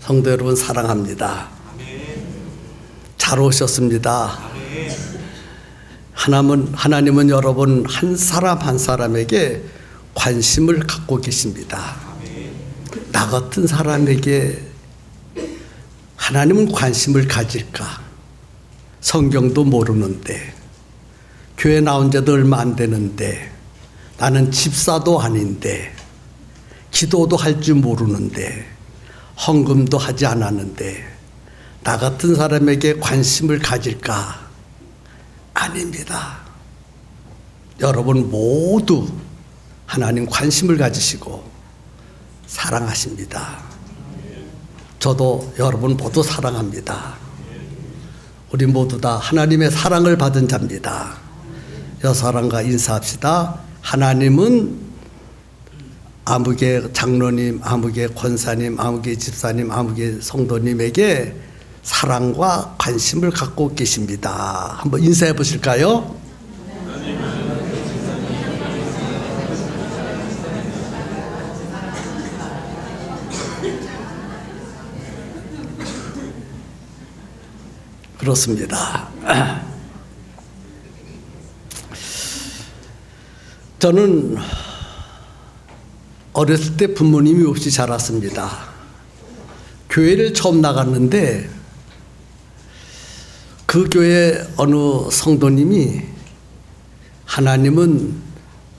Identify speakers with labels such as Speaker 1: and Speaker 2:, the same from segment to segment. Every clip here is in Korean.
Speaker 1: 성도 여러분 사랑합니다. 잘 오셨습니다. 하나님은 여러분 한 사람 한 사람에게 관심을 갖고 계십니다. 나 같은 사람에게 하나님은 관심을 가질까? 성경도 모르는데, 교회 나온 지도 얼마 안 되는데, 나는 집사도 아닌데, 기도도 할 줄 모르는데, 헌금도 하지 않았는데 나 같은 사람에게 관심을 가질까? 아닙니다. 여러분 모두 하나님 관심을 가지시고 사랑하십니다. 저도 여러분 모두 사랑합니다. 우리 모두 다 하나님의 사랑을 받은 자입니다. 여사랑과 인사합시다. 하나님은 아무개 장로님, 아무개 권사님, 아무개 집사님, 아무개 성도님에게 사랑과 관심을 갖고 계십니다. 한번 인사해 보실까요? 그렇습니다. 저는 어렸을 때 부모님이 없이 자랐습니다. 교회를 처음 나갔는데 그 교회 어느 성도님이 하나님은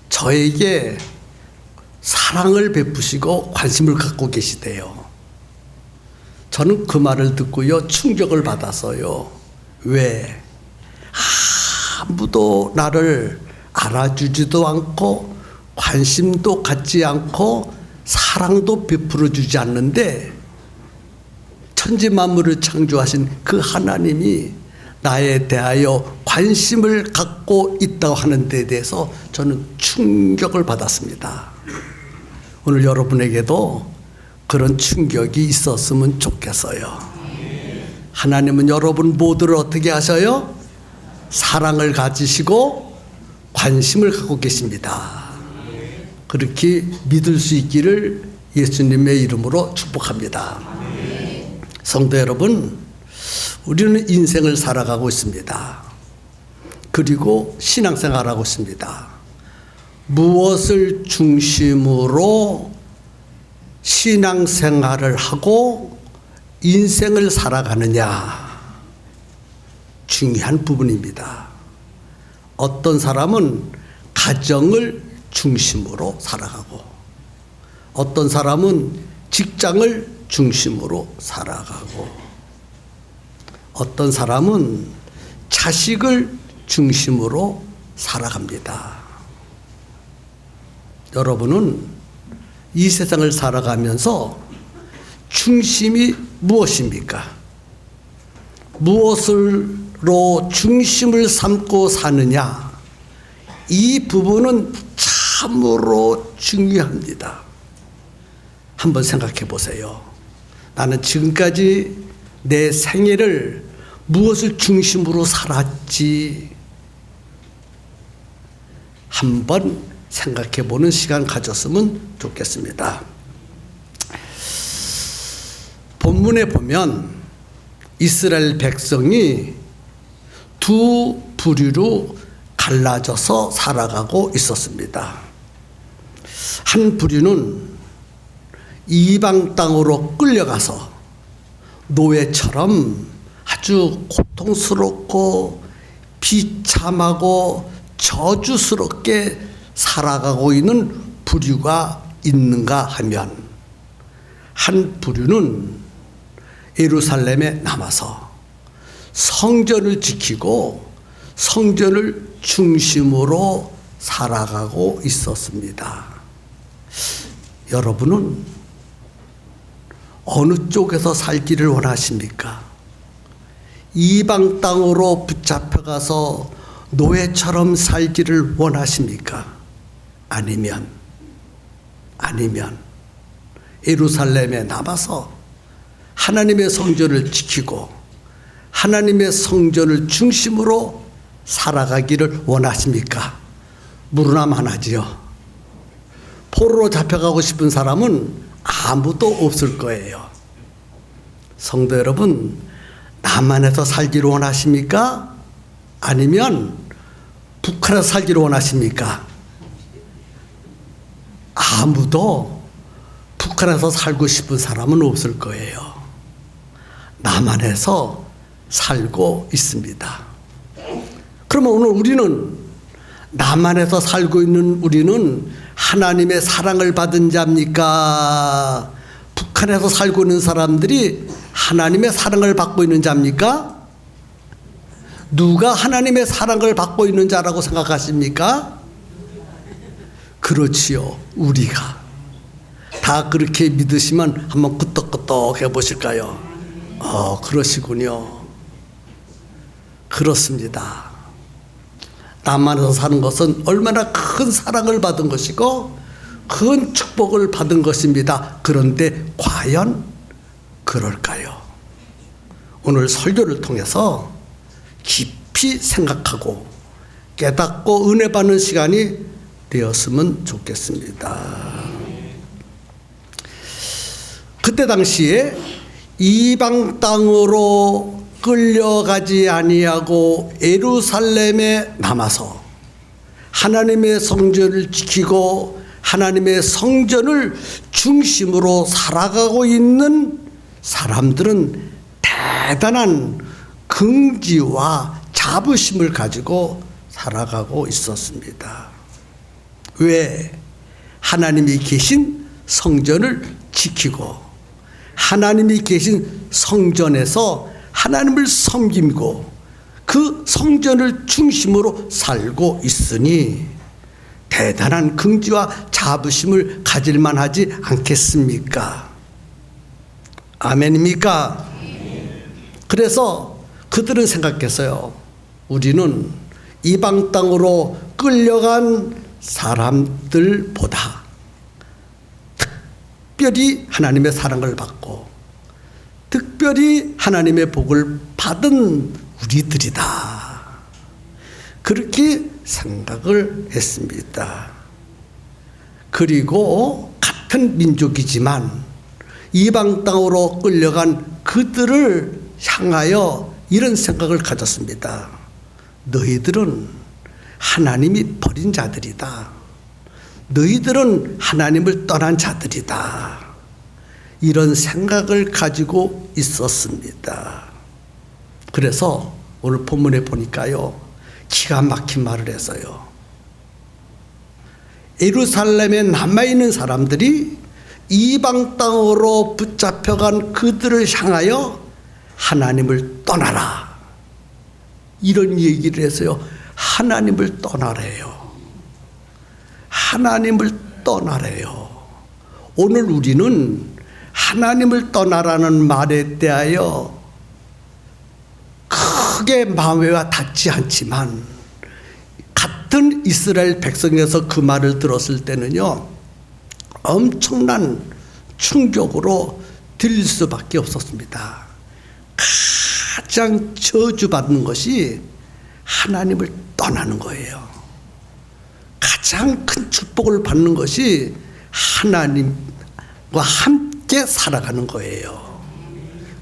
Speaker 1: 저에게 사랑을 베푸시고 관심을 갖고 계시대요. 저는 그 말을 듣고요 충격을 받았어요. 왜? 아무도 나를 알아주지도 않고 관심도 갖지 않고 사랑도 베풀어 주지 않는데 천지 만물을 창조하신 그 하나님이 나에 대하여 관심을 갖고 있다고 하는 데 대해서 저는 충격을 받았습니다. 오늘 여러분에게도 그런 충격이 있었으면 좋겠어요. 하나님은 여러분 모두를 어떻게 하셔요? 사랑을 가지시고 관심을 갖고 계십니다. 그렇게 믿을 수 있기를 예수님의 이름으로 축복합니다. 성도 여러분, 우리는 인생을 살아가고 있습니다. 그리고 신앙생활하고 있습니다. 무엇을 중심으로 신앙생활을 하고 인생을 살아가느냐 중요한 부분입니다. 어떤 사람은 가정을 중심으로 살아가고 어떤 사람은 직장을 중심으로 살아가고 어떤 사람은 자식을 중심으로 살아갑니다. 여러분은 이 세상을 살아가면서 중심이 무엇입니까? 무엇으로 중심을 삼고 사느냐? 이 부분은 참으로 중요합니다. 한번 생각해 보세요. 나는 지금까지 내 생애를 무엇을 중심으로 살았지? 한번 생각해 보는 시간 가졌으면 좋겠습니다. 본문에 보면 이스라엘 백성이 두 부류로 갈라져서 살아가고 있었습니다. 한 부류는 이방 땅으로 끌려가서 노예처럼 아주 고통스럽고 비참하고 저주스럽게 살아가고 있는 부류가 있는가 하면 한 부류는 예루살렘에 남아서 성전을 지키고 성전을 중심으로 살아가고 있었습니다. 여러분은 어느 쪽에서 살기를 원하십니까? 이방 땅으로 붙잡혀가서 노예처럼 살기를 원하십니까? 아니면 예루살렘에 남아서 하나님의 성전을 지키고 하나님의 성전을 중심으로 살아가기를 원하십니까? 물으나 하나지요. 포로로 잡혀가고 싶은 사람은 아무도 없을 거예요. 성도 여러분, 남한에서 살기를 원하십니까? 아니면 북한에서 살기를 원하십니까? 아무도 북한에서 살고 싶은 사람은 없을 거예요. 남한에서 살고 있습니다. 그러면 오늘 우리는, 남한에서 살고 있는 우리는 하나님의 사랑을 받은 자입니까? 북한에서 살고 있는 사람들이 하나님의 사랑을 받고 있는 자입니까? 누가 하나님의 사랑을 받고 있는 자라고 생각하십니까? 그렇지요, 우리가. 다 그렇게 믿으시면 한번 끄떡끄떡 해보실까요? 그러시군요. 그렇습니다. 남한에서 사는 것은 얼마나 큰 사랑을 받은 것이고 큰 축복을 받은 것입니다. 그런데 과연 그럴까요? 오늘 설교를 통해서 깊이 생각하고 깨닫고 은혜 받는 시간이 되었으면 좋겠습니다. 그때 당시에 이방 땅으로 끌려가지 아니하고 예루살렘에 남아서 하나님의 성전을 지키고 하나님의 성전을 중심으로 살아가고 있는 사람들은 대단한 긍지와 자부심을 가지고 살아가고 있었습니다. 왜? 하나님이 계신 성전을 지키고 하나님이 계신 성전에서 하나님을 섬기고 그 성전을 중심으로 살고 있으니 대단한 긍지와 자부심을 가질 만하지 않겠습니까? 아멘입니까? 그래서 그들은 생각했어요. 우리는 이방 땅으로 끌려간 사람들보다 특별히 하나님의 사랑을 받고 특별히 하나님의 복을 받은 우리들이다. 그렇게 생각을 했습니다. 그리고 같은 민족이지만 이방 땅으로 끌려간 그들을 향하여 이런 생각을 가졌습니다. 너희들은 하나님이 버린 자들이다. 너희들은 하나님을 떠난 자들이다. 이런 생각을 가지고 있었습니다. 그래서 오늘 본문에 보니까요, 기가 막힌 말을 했어요. 예루살렘에 남아있는 사람들이 이방 땅으로 붙잡혀간 그들을 향하여 하나님을 떠나라. 이런 얘기를 했어요. 하나님을 떠나래요. 하나님을 떠나래요. 오늘 우리는 하나님을 떠나라는 말에 대하여 크게 마음에 와 닿지 않지만 같은 이스라엘 백성에서 그 말을 들었을 때는요, 엄청난 충격으로 들릴 수밖에 없었습니다. 가장 저주받는 것이 하나님을 떠나는 거예요. 가장 큰 축복을 받는 것이 하나님과 함께 살아가는 거예요.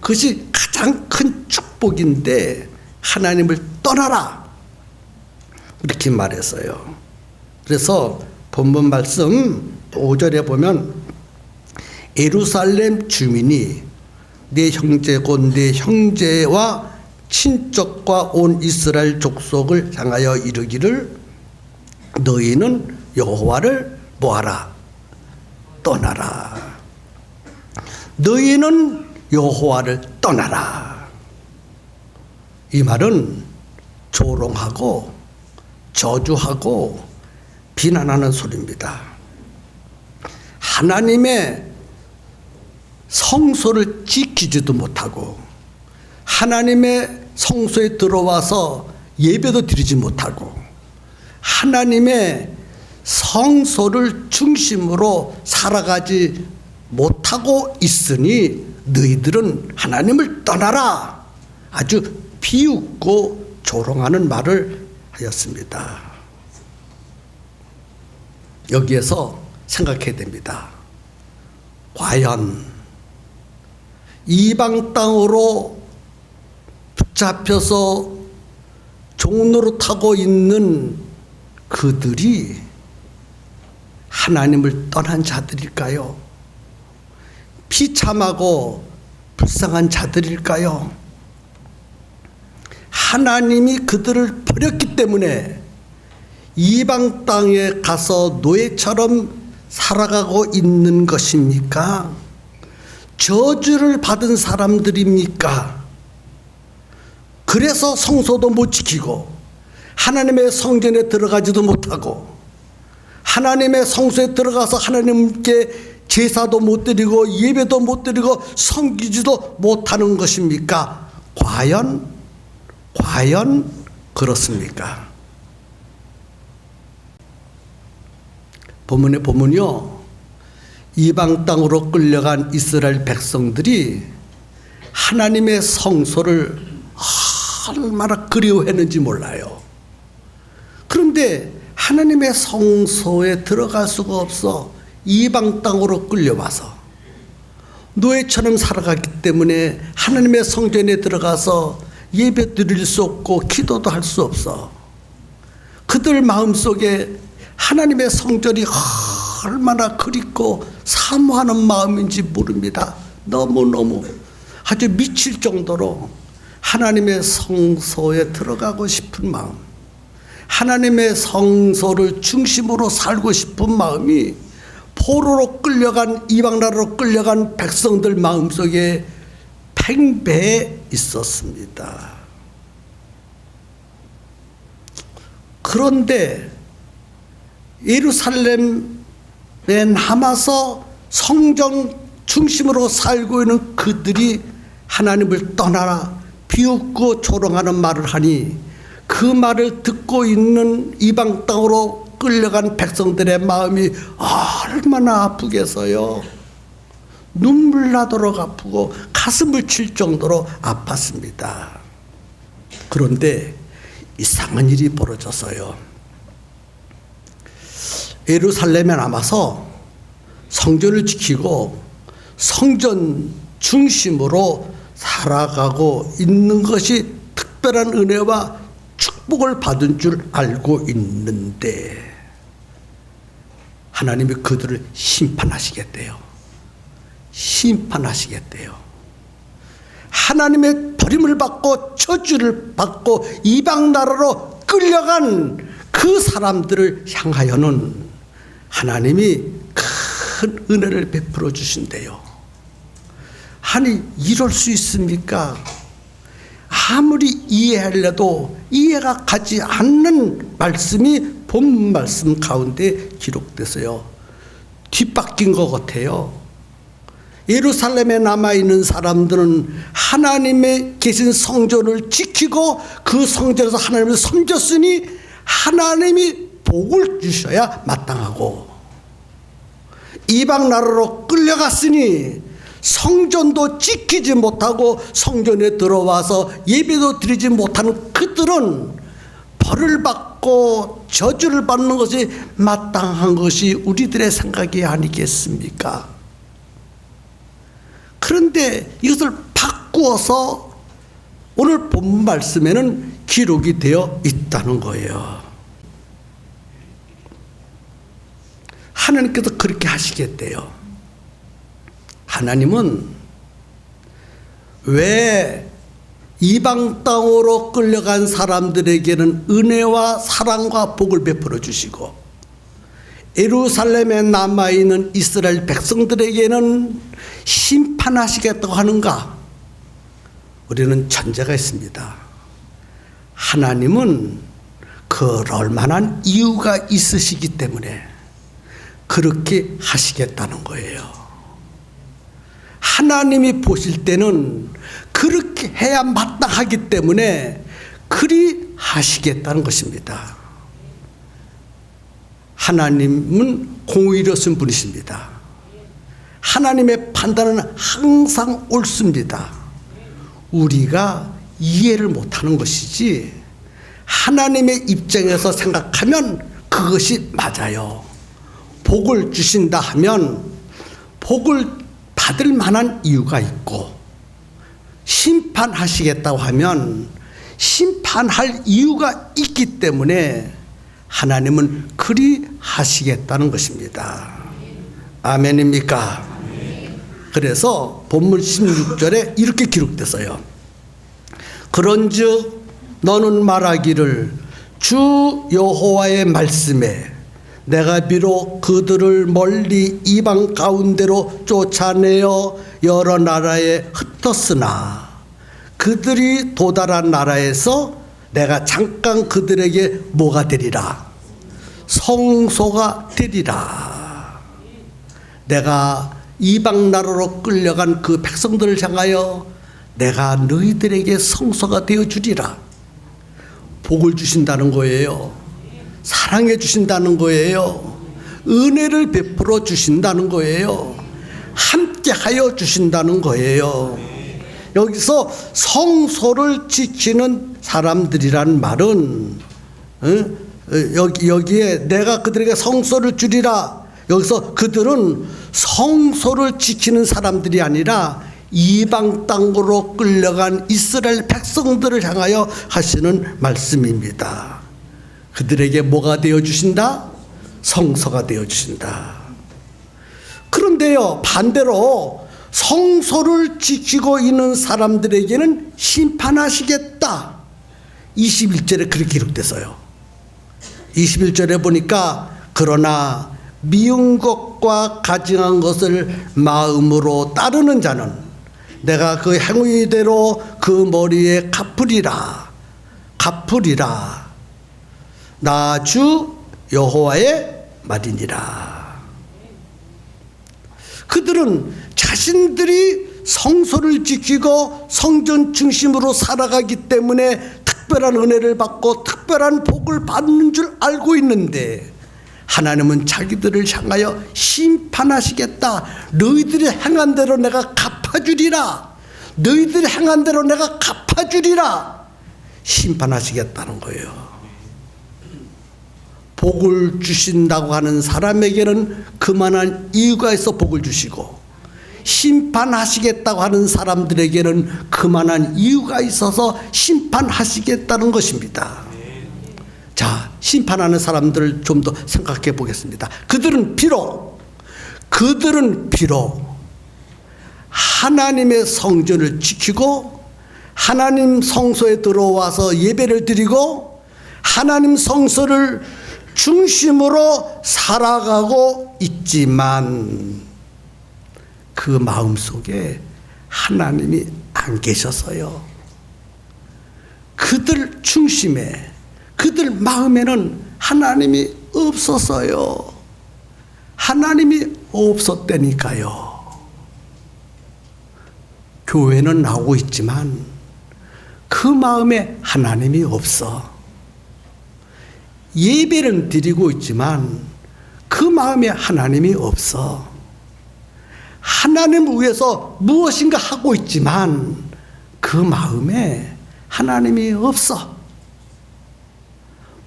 Speaker 1: 그것이 가장 큰 축복인데 하나님을 떠나라, 이렇게 말했어요. 그래서 본문 말씀 5절에 보면 예루살렘 주민이 내 형제 곧 내 형제와 친척과 온 이스라엘 족속을 향하여 이르기를 너희는 여호와를 뭐하라? 떠나라. 너희는 여호와를 떠나라. 이 말은 조롱하고 저주하고 비난하는 소리입니다. 하나님의 성소를 지키지도 못하고 하나님의 성소에 들어와서 예배도 드리지 못하고 하나님의 성소를 중심으로 살아가지 못하고 있으니 너희들은 하나님을 떠나라. 아주 비웃고 조롱하는 말을 하였습니다. 여기에서 생각해야 됩니다. 과연 이방 땅으로 붙잡혀서 종노릇하고 있는 그들이 하나님을 떠난 자들일까요? 비참하고 불쌍한 자들일까요? 하나님이 그들을 버렸기 때문에 이방 땅에 가서 노예처럼 살아가고 있는 것입니까? 저주를 받은 사람들입니까? 그래서 성소도 못 지키고 하나님의 성전에 들어가지도 못하고 하나님의 성소에 들어가서 하나님께 제사도 못 드리고 예배도 못 드리고 섬기지도 못하는 것입니까? 과연 그렇습니까? 본문에 보면요, 이방 땅으로 끌려간 이스라엘 백성들이 하나님의 성소를 얼마나 그리워했는지 몰라요. 그런데 하나님의 성소에 들어갈 수가 없어 이방 땅으로 끌려와서 노예처럼 살아갔기 때문에 하나님의 성전에 들어가서 예배 드릴 수 없고 기도도 할 수 없어. 그들 마음속에 하나님의 성전이 얼마나 그립고 사모하는 마음인지 모릅니다. 너무너무 아주 미칠 정도로 하나님의 성소에 들어가고 싶은 마음, 하나님의 성소를 중심으로 살고 싶은 마음이 포로로 끌려간 이방 나라로 끌려간 백성들 마음속에 팽배해 있었습니다. 그런데 예루살렘에 남아서 성전 중심으로 살고 있는 그들이 하나님을 떠나라 비웃고 조롱하는 말을 하니 그 말을 듣고 있는 이방 땅으로 끌려간 백성들의 마음이 얼마나 아프겠어요. 눈물 나도록 아프고 가슴을 칠 정도로 아팠습니다. 그런데 이상한 일이 벌어졌어요. 예루살렘에 남아서 성전을 지키고 성전 중심으로 살아가고 있는 것이 특별한 은혜와 축복을 받은 줄 알고 있는데 하나님이 그들을 심판하시겠대요. 심판하시겠대요. 하나님의 버림을 받고 저주를 받고 이방 나라로 끌려간 그 사람들을 향하여는 하나님이 큰 은혜를 베풀어 주신대요. 아니 이럴 수 있습니까? 아무리 이해하려도 이해가 가지 않는 말씀이 본 말씀 가운데 기록돼서요. 뒤바뀐 것 같아요. 예루살렘에 남아있는 사람들은 하나님의 계신 성전을 지키고 그 성전에서 하나님을 섬겼으니 하나님이 복을 주셔야 마땅하고, 이방 나라로 끌려갔으니 성전도 지키지 못하고 성전에 들어와서 예배도 드리지 못하는 그들은 벌을 받고 저주를 받는 것이 마땅한 것이 우리들의 생각이 아니겠습니까? 그런데 이것을 바꾸어서 오늘 본 말씀에는 기록이 되어 있다는 거예요. 하나님께서 그렇게 하시겠대요. 하나님은 왜 이방 땅으로 끌려간 사람들에게는 은혜와 사랑과 복을 베풀어 주시고 예루살렘에 남아있는 이스라엘 백성들에게는 심판하시겠다고 하는가? 우리는 전제가 있습니다. 하나님은 그럴 만한 이유가 있으시기 때문에 그렇게 하시겠다는 거예요. 하나님이 보실 때는 그렇게 해야 마땅하기 때문에 그리 하시겠다는 것입니다. 하나님은 공의로우신 분이십니다. 하나님의 판단은 항상 옳습니다. 우리가 이해를 못하는 것이지 하나님의 입장에서 생각하면 그것이 맞아요. 복을 주신다 하면 복을 받을 만한 이유가 있고 심판하시겠다고 하면 심판할 이유가 있기 때문에 하나님은 그리 하시겠다는 것입니다. 아멘입니까? 그래서 본문 16절에 이렇게 기록됐어요. 그런즉 너는 말하기를 주 여호와의 말씀에 내가 비록 그들을 멀리 이방 가운데로 쫓아내어 여러 나라에 흩었으나 그들이 도달한 나라에서 내가 잠깐 그들에게 뭐가 되리라? 성소가 되리라. 내가 이방 나라로 끌려간 그 백성들을 향하여 내가 너희들에게 성소가 되어 주리라. 복을 주신다는 거예요. 사랑해 주신다는 거예요. 은혜를 베풀어 주신다는 거예요. 함께 하여 주신다는 거예요. 여기서 성소를 지키는 사람들이란 말은 여기에 내가 그들에게 성소를 주리라. 여기서 그들은 성소를 지키는 사람들이 아니라 이방 땅으로 끌려간 이스라엘 백성들을 향하여 하시는 말씀입니다. 그들에게 뭐가 되어주신다? 성소가 되어주신다. 그런데요, 반대로 성소를 지키고 있는 사람들에게는 심판하시겠다. 21절에 그렇게 기록됐어요. 21절에 보니까 그러나 미운 것과 가증한 것을 마음으로 따르는 자는 내가 그 행위대로 그 머리에 갚으리라. 나 주 여호와의 말이니라. 그들은 자신들이 성소를 지키고 성전 중심으로 살아가기 때문에 특별한 은혜를 받고 특별한 복을 받는 줄 알고 있는데 하나님은 자기들을 향하여 심판하시겠다. 너희들이 행한 대로 내가 갚아주리라. 너희들이 행한 대로 내가 갚아주리라. 심판하시겠다는 거예요. 복을 주신다고 하는 사람에게는 그만한 이유가 있어 복을 주시고, 심판하시겠다고 하는 사람들에게는 그만한 이유가 있어서 심판하시겠다는 것입니다. 자, 심판하는 사람들을 좀 더 생각해 보겠습니다. 그들은 비록 하나님의 성전을 지키고 하나님 성소에 들어와서 예배를 드리고 하나님 성소를 중심으로 살아가고 있지만 그 마음속에 하나님이 안 계셔서요. 그들 중심에, 그들 마음에는 하나님이 없었어요. 하나님이 없었다니까요. 교회는 나오고 있지만 그 마음에 하나님이 없어. 예배는 드리고 있지만 그 마음에 하나님이 없어. 하나님 위해서 무엇인가 하고 있지만 그 마음에 하나님이 없어.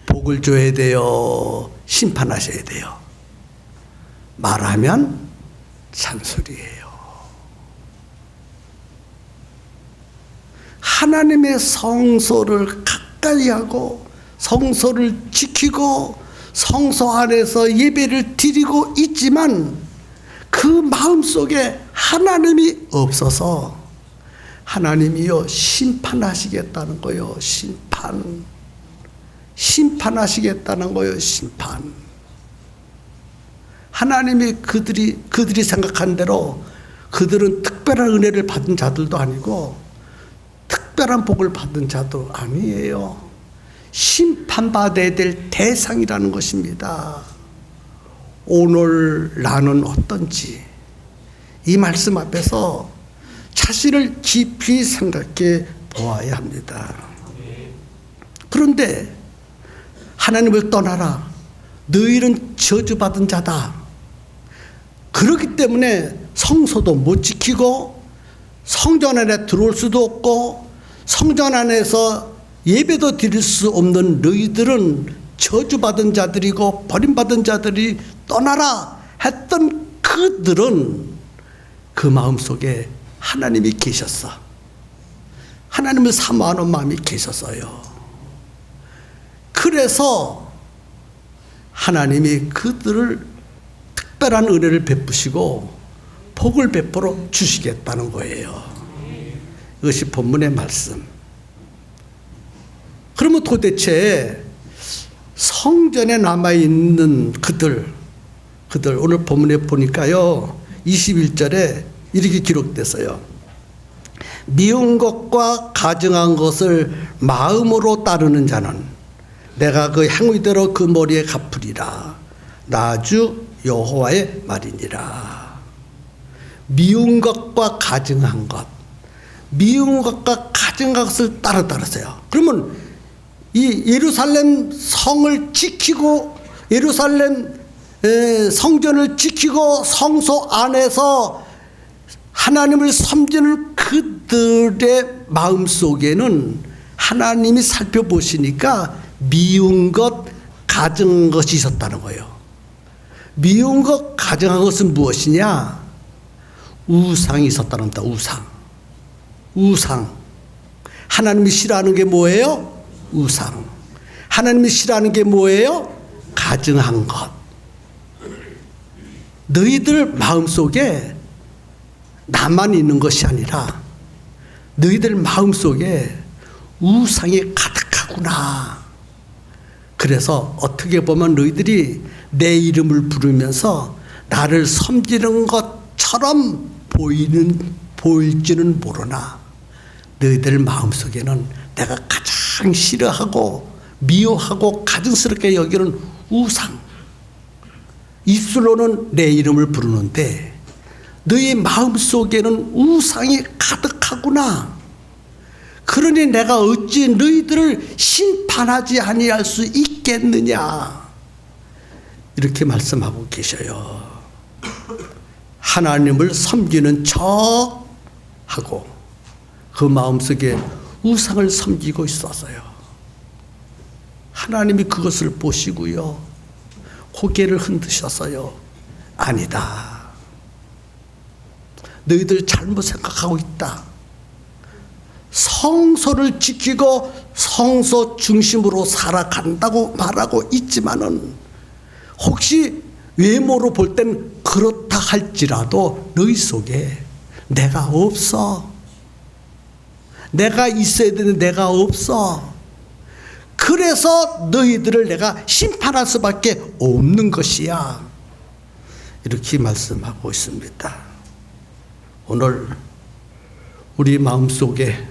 Speaker 1: 복을 줘야 돼요? 심판하셔야 돼요? 말하면 잔소리예요. 하나님의 성소를 가까이 하고 성소를 지키고 성소 안에서 예배를 드리고 있지만 그 마음속에 하나님이 없어서 하나님이요 심판하시겠다는 거요. 심판하시겠다는 거요. 심판. 하나님이 그들이 생각한 대로 그들은 특별한 은혜를 받은 자들도 아니고 특별한 복을 받은 자도 아니에요. 심판받아야 될 대상이라는 것입니다. 오늘 나는 어떤지 이 말씀 앞에서 자신을 깊이 생각해 보아야 합니다. 그런데 하나님을 떠나라. 너희는 저주받은 자다. 그렇기 때문에 성소도 못 지키고 성전 안에 들어올 수도 없고 성전 안에서 예배도 드릴 수 없는 너희들은 저주받은 자들이고 버림받은 자들이 떠나라 했던 그들은 그 마음속에 하나님이 계셨어. 하나님을 사모하는 마음이 계셨어요. 그래서 하나님이 그들을 특별한 은혜를 베푸시고 복을 베풀어 주시겠다는 거예요. 이것이 본문의 말씀. 그러면 도대체 성전에 남아있는 그들 오늘 본문에 보니까요 21절에 이렇게 기록됐어요. 미운 것과 가증한 것을 마음으로 따르는 자는 내가 그 행위대로 그 머리에 갚으리라. 나 주 여호와의 말이니라. 미운 것과 가증한 것, 미운 것과 가증한 것을 따르세요. 그러면 이 예루살렘 성을 지키고 예루살렘 성전을 지키고 성소 안에서 하나님을 섬기는 그들의 마음속에는 하나님이 살펴보시니까 미운 것, 가증한 것이 있었다는 거예요. 미운 것, 가증한 것은 무엇이냐? 우상이 있었다는 겁니다. 우상. 하나님이 싫어하는 게 뭐예요? 우상. 하나님이 싫어하는 게 뭐예요? 가증한 것. 너희들 마음속에 나만 있는 것이 아니라 너희들 마음속에 우상이 가득하구나. 그래서 어떻게 보면 너희들이 내 이름을 부르면서 나를 섬기는 것처럼 보일지는 모르나 너희들 마음속에는 내가 가장 싫어하고 미워하고 가증스럽게 여기는 우상, 입술로는 내 이름을 부르는데 너희 마음속에는 우상이 가득하구나. 그러니 내가 어찌 너희들을 심판하지 아니할 수 있겠느냐. 이렇게 말씀하고 계셔요. 하나님을 섬기는 척하고 그 마음속에 우상을 섬기고 있었어요. 하나님이 그것을 보시고요 고개를 흔드셨어요. 아니다. 너희들 잘못 생각하고 있다. 성소를 지키고 성소 중심으로 살아간다고 말하고 있지만은 혹시 외모로 볼 땐 그렇다 할지라도 너희 속에 내가 없어. 내가 있어야 되는데 내가 없어. 그래서 너희들을 내가 심판할 수밖에 없는 것이야. 이렇게 말씀하고 있습니다. 오늘 우리 마음속에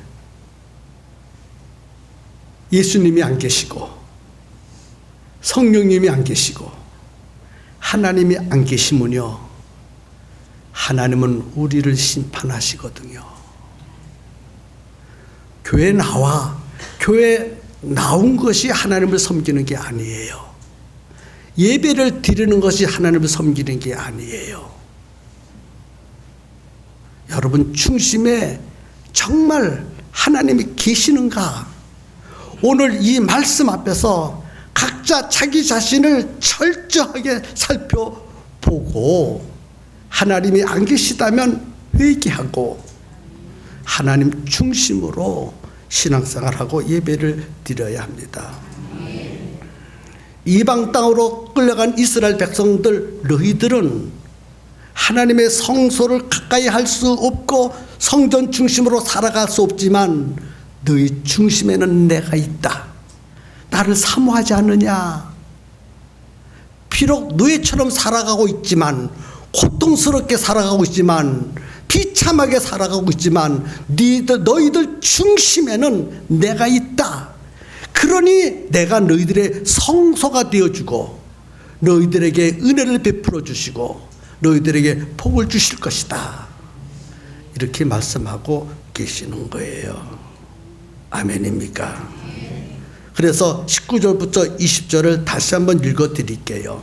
Speaker 1: 예수님이 안 계시고 성령님이 안 계시고 하나님이 안 계시면요 하나님은 우리를 심판하시거든요. 교회 나온 것이 하나님을 섬기는 게 아니에요. 예배를 드리는 것이 하나님을 섬기는 게 아니에요. 여러분 중심에 정말 하나님이 계시는가? 오늘 이 말씀 앞에서 각자 자기 자신을 철저하게 살펴보고 하나님이 안 계시다면 회개하고 하나님 중심으로 신앙생활하고 예배를 드려야 합니다. 이방 땅으로 끌려간 이스라엘 백성들, 너희들은 하나님의 성소를 가까이 할 수 없고 성전 중심으로 살아갈 수 없지만 너희 중심에는 내가 있다. 나를 사모하지 않느냐? 비록 노예처럼 살아가고 있지만, 고통스럽게 살아가고 있지만, 비참하게 살아가고 있지만 너희들 중심에는 내가 있다. 그러니 내가 너희들의 성소가 되어주고 너희들에게 은혜를 베풀어 주시고 너희들에게 복을 주실 것이다. 이렇게 말씀하고 계시는 거예요. 아멘입니까? 그래서 19절부터 20절을 다시 한번 읽어드릴게요.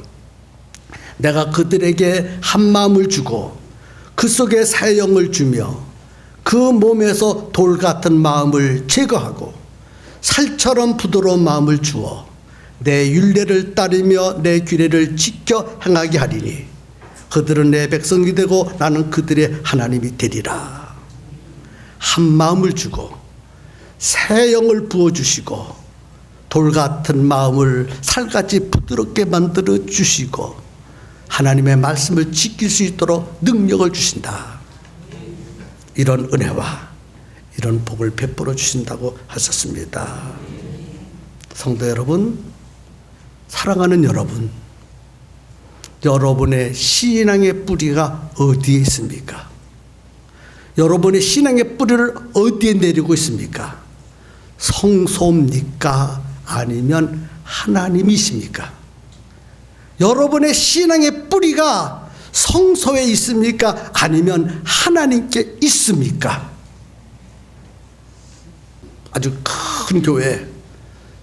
Speaker 1: 내가 그들에게 한 마음을 주고 그 속에 새 영을 주며 그 몸에서 돌 같은 마음을 제거하고 살처럼 부드러운 마음을 주어 내 율례를 따르며 내 규례를 지켜 행하게 하리니 그들은 내 백성이 되고 나는 그들의 하나님이 되리라. 한 마음을 주고 새 영을 부어주시고 돌 같은 마음을 살같이 부드럽게 만들어 주시고 하나님의 말씀을 지킬 수 있도록 능력을 주신다. 이런 은혜와 이런 복을 베풀어 주신다고 하셨습니다. 성도 여러분, 사랑하는 여러분, 여러분의 신앙의 뿌리가 어디에 있습니까? 여러분의 신앙의 뿌리를 어디에 내리고 있습니까? 성소입니까? 아니면 하나님이십니까? 여러분의 신앙의 뿌리가 성소에 있습니까? 아니면 하나님께 있습니까? 아주 큰 교회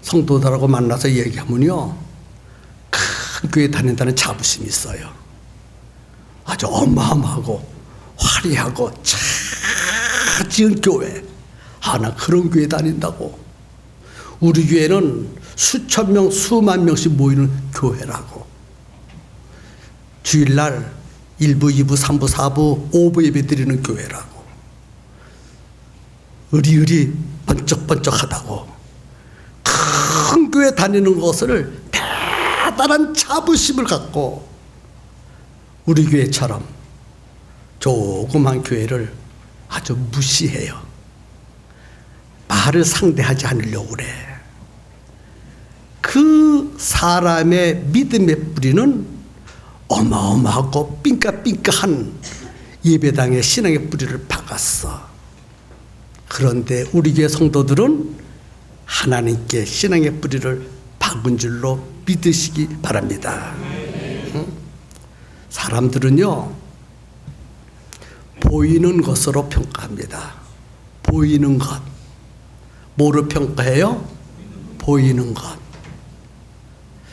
Speaker 1: 성도들하고 만나서 얘기하면요, 큰 교회 다닌다는 자부심이 있어요. 아주 어마어마하고 화려하고 잘 지은 교회. 나 그런 교회 다닌다고. 우리 교회는 수천 명, 수만 명씩 모이는 교회라고. 주일날 1부, 2부, 3부, 4부, 5부 예배 드리는 교회라고. 의리의리 번쩍번쩍하다고. 큰 교회 다니는 것을 대단한 자부심을 갖고 우리 교회처럼 조그만 교회를 아주 무시해요. 말을 상대하지 않으려고 그래. 그 사람의 믿음의 뿌리는 어마어마하고 삥까삥까한 예배당의 신앙의 뿌리를 박았어. 그런데 우리 교회 성도들은 하나님께 신앙의 뿌리를 박은 줄로 믿으시기 바랍니다. 사람들은요, 보이는 것으로 평가합니다. 보이는 것. 뭐로 평가해요? 보이는 것.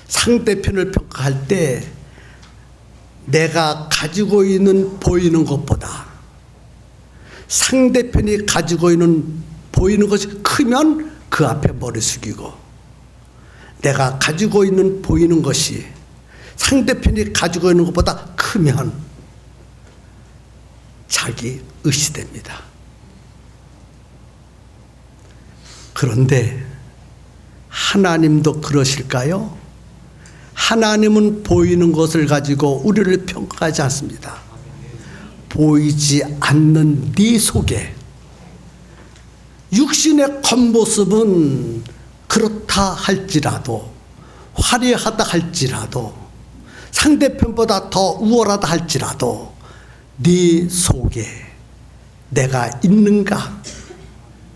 Speaker 1: 상대편을 평가할 때 내가 가지고 있는 보이는 것보다 상대편이 가지고 있는 보이는 것이 크면 그 앞에 머리 숙이고, 내가 가지고 있는 보이는 것이 상대편이 가지고 있는 것보다 크면 자기 의시됩니다. 그런데 하나님도 그러실까요? 하나님은 보이는 것을 가지고 우리를 평가하지 않습니다. 보이지 않는 네 속에 육신의 겉모습은 그렇다 할지라도, 화려하다 할지라도, 상대편보다 더 우월하다 할지라도 네 속에 내가 있는가,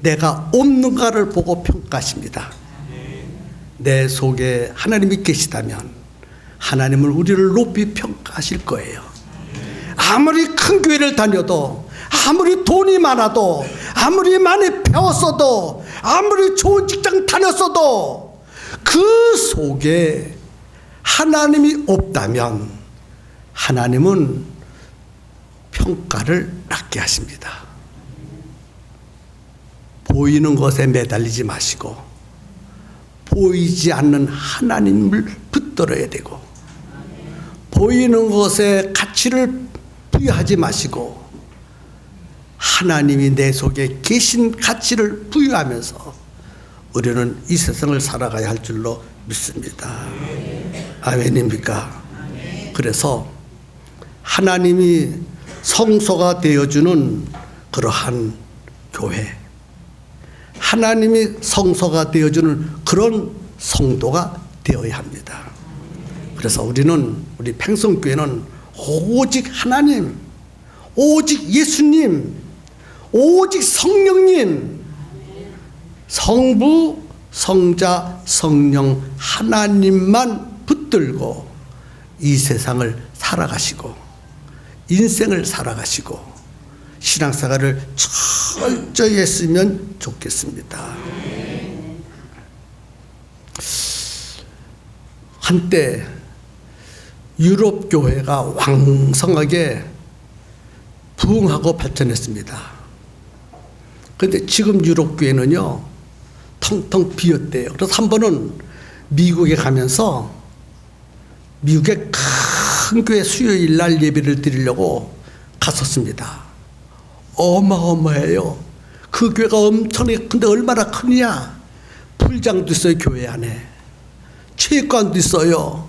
Speaker 1: 내가 없는가를 보고 평가하십니다. 내 속에 하나님이 계시다면 하나님은 우리를 높이 평가하실 거예요. 아무리 큰 교회를 다녀도, 아무리 돈이 많아도, 아무리 많이 배웠어도, 아무리 좋은 직장 다녔어도 그 속에 하나님이 없다면 하나님은 평가를 낮게 하십니다. 보이는 것에 매달리지 마시고 보이지 않는 하나님을 붙들어야 되고, 보이는 것에 가치를 부여하지 마시고 하나님이 내 속에 계신 가치를 부여하면서 우리는 이 세상을 살아가야 할 줄로 믿습니다. 아멘입니까? 그래서 하나님이 성소가 되어주는 그러한 교회, 하나님이 성소가 되어주는 그런 성도가 되어야 합니다. 그래서 우리 팽성교회는 오직 하나님, 오직 예수님, 오직 성령님, 성부, 성자, 성령 하나님만 붙들고 이 세상을 살아가시고 인생을 살아가시고 신앙생활을 철저히 했으면 좋겠습니다. 한때 유럽 교회가 왕성하게 부흥하고 발전했습니다. 그런데 지금 유럽 교회는요, 텅텅 비었대요. 그래서 한 번은 미국에 가면서 미국의 큰 교회 수요일 날 예배를 드리려고 갔었습니다. 어마어마해요. 그 그 교회가 엄청나게 큰데 얼마나 크냐. 풀장도 있어요. 교회 안에. 체육관도 있어요.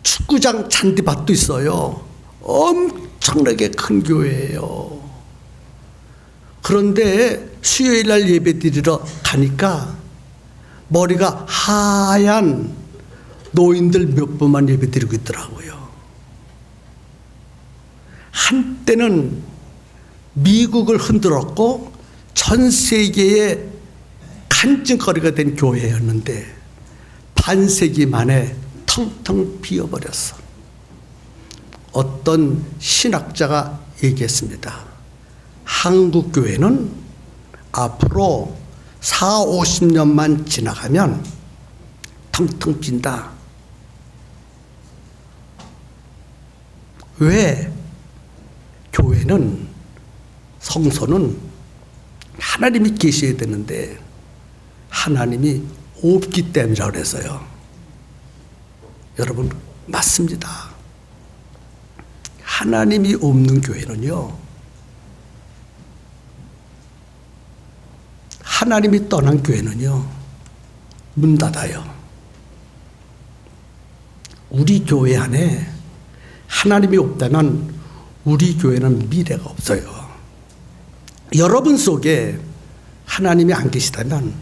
Speaker 1: 축구장 잔디밭도 있어요. 엄청나게 큰 교회예요. 그런데 수요일 날 예배 드리러 가니까 머리가 하얀 노인들 몇 분만 예배 드리고 있더라고요. 한때는 미국을 흔들었고 전 세계의 간증거리가 된 교회였는데 반세기 만에 텅텅 비어버렸어. 어떤 신학자가 얘기했습니다. 한국 교회는 앞으로 40-50년만 지나가면 텅텅 빈다. 왜? 교회는, 성소는 하나님이 계셔야 되는데 하나님이 없기 때문이라고 그래서요. 여러분, 맞습니다. 하나님이 없는 교회는요, 하나님이 떠난 교회는요, 문 닫아요. 우리 교회 안에 하나님이 없다면 우리 교회는 미래가 없어요. 여러분 속에 하나님이 안 계시다면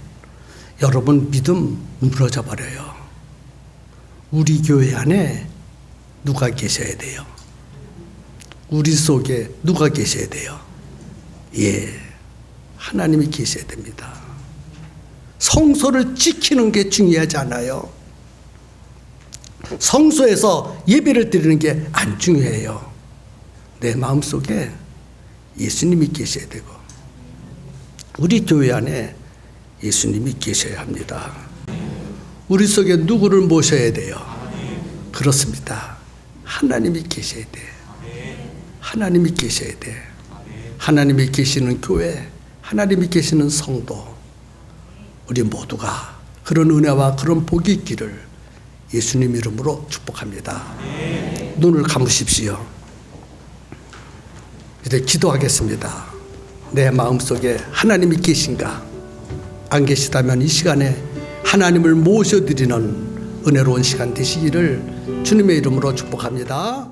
Speaker 1: 여러분 믿음 무너져 버려요. 우리 교회 안에 누가 계셔야 돼요? 우리 속에 누가 계셔야 돼요? 예, 하나님이 계셔야 됩니다. 성소를 지키는 게 중요하지 않아요. 성소에서 예배를 드리는 게 안 중요해요. 내 마음속에 예수님이 계셔야 되고 우리 교회 안에 예수님이 계셔야 합니다. 우리 속에 누구를 모셔야 돼요? 그렇습니다. 하나님이 계셔야 돼. 하나님이 계셔야 돼. 하나님이 계시는 교회, 하나님이 계시는 성도, 우리 모두가 그런 은혜와 그런 복이 있기를 예수님 이름으로 축복합니다. 눈을 감으십시오. 이제 기도하겠습니다. 내 마음속에 하나님이 계신가? 안 계시다면 이 시간에 하나님을 모셔드리는 은혜로운 시간 되시기를 주님의 이름으로 축복합니다.